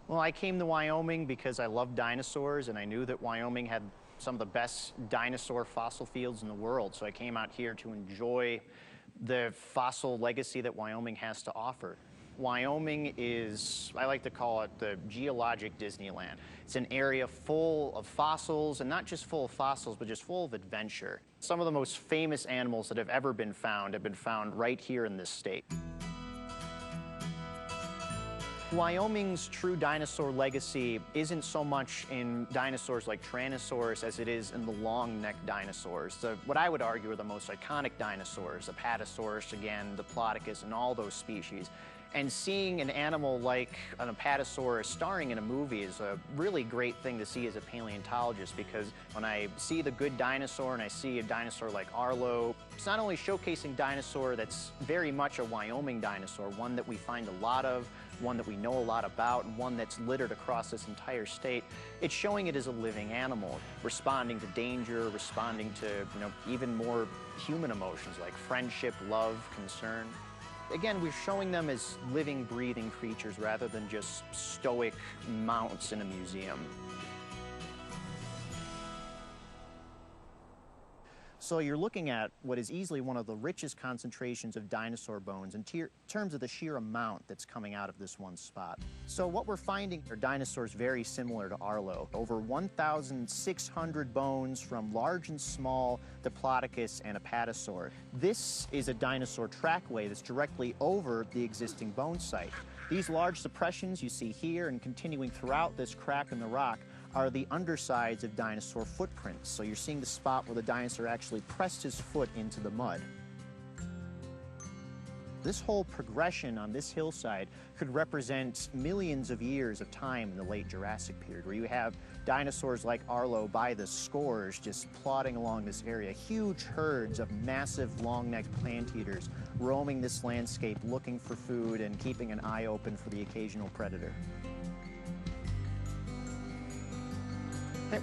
Well, I came to Wyoming because I love dinosaurs, and I knew that Wyoming had some of the best dinosaur fossil fields in the world. So I came out here to enjoy the fossil legacy that Wyoming has to offer. Wyoming is, I like to call it the geologic Disneyland. It's an area full of fossils, and not just full of fossils, but just full of adventure. Some of the most famous animals that have ever been found right here in this state. Wyoming's true dinosaur legacy isn't so much in dinosaurs like Tyrannosaurus as it is in the long-necked dinosaurs. What I would argue are the most iconic dinosaurs, Apatosaurus, again, Diplodocus, and all those species. And seeing an animal like an Apatosaurus starring in a movie is a really great thing to see as a paleontologist, because when I see the good dinosaur and I see a dinosaur like Arlo, it's not only showcasing dinosaur that's very much a Wyoming dinosaur, one that we find a lot of, one that we know a lot about, and one that's littered across this entire state. It's showing it as a living animal, responding to danger, responding to, even more human emotions like friendship, love, concern. Again, we're showing them as living, breathing creatures rather than just stoic mounts in a museum. So you're looking at what is easily one of the richest concentrations of dinosaur bones in terms of the sheer amount that's coming out of this one spot. So what we're finding are dinosaurs very similar to Arlo. Over 1,600 bones from large and small Diplodocus and Apatosaur. This is a dinosaur trackway that's directly over the existing bone site. These large suppressions you see here and continuing throughout this crack in the rock are the undersides of dinosaur footprints. So you're seeing the spot where the dinosaur actually pressed his foot into the mud. This whole progression on this hillside could represent millions of years of time in the late Jurassic period, where you have dinosaurs like Arlo by the scores just plodding along this area, huge herds of massive long-necked plant eaters roaming this landscape looking for food and keeping an eye open for the occasional predator.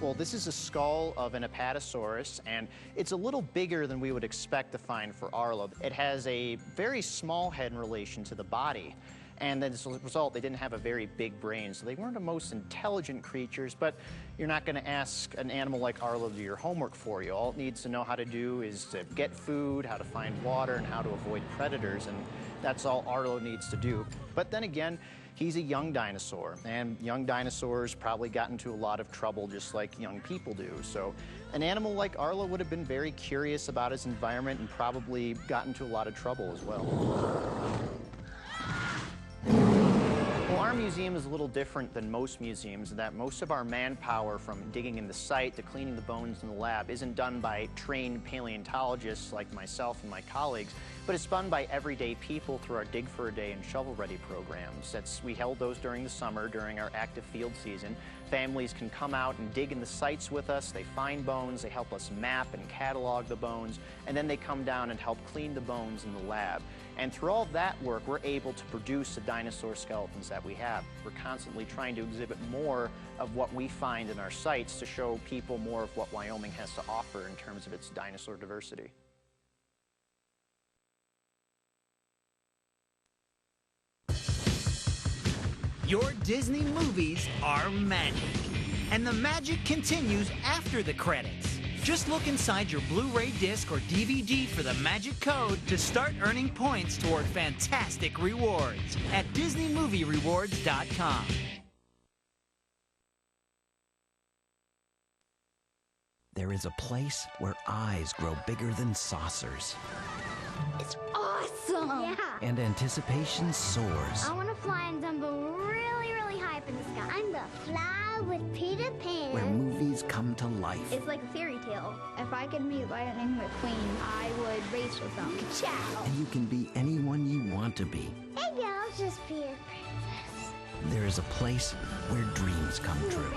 Well, this is a skull of an Apatosaurus, and it's a little bigger than we would expect to find for Arlo. It has a very small head in relation to the body, and as a result, they didn't have a very big brain, so they weren't the most intelligent creatures, but you're not going to ask an animal like Arlo to do your homework for you. All it needs to know how to do is to get food, how to find water, and how to avoid predators, and that's all Arlo needs to do. But then again, he's a young dinosaur, and young dinosaurs probably got into a lot of trouble just like young people do. So an animal like Arlo would have been very curious about his environment and probably got into a lot of trouble as well. Well, our museum is a little different than most museums in that most of our manpower, from digging in the site to cleaning the bones in the lab, isn't done by trained paleontologists like myself and my colleagues, but it's done by everyday people through our Dig for a Day and Shovel Ready programs. We held those during the summer, during our active field season. Families can come out and dig in the sites with us. They find bones, they help us map and catalog the bones, and then they come down and help clean the bones in the lab. And through all that work, we're able to produce the dinosaur skeletons that we have. We're constantly trying to exhibit more of what we find in our sites to show people more of what Wyoming has to offer in terms of its dinosaur diversity. Your Disney movies are magic, and the magic continues after the credits. Just look inside your Blu-ray disc or DVD for the magic code to start earning points toward fantastic rewards at DisneyMovieRewards.com. There is a place where eyes grow bigger than saucers. It's awesome! Yeah! And anticipation soars. I want to fly and tumble really, really high up in the sky. I'm the fly with Peter Pan. Where movies come to life. It's like a fairy tale. If I could meet Lightning McQueen, I would race with them. Ciao! And you can be anyone you want to be. Maybe I'll just be a princess. There is a place where dreams come true.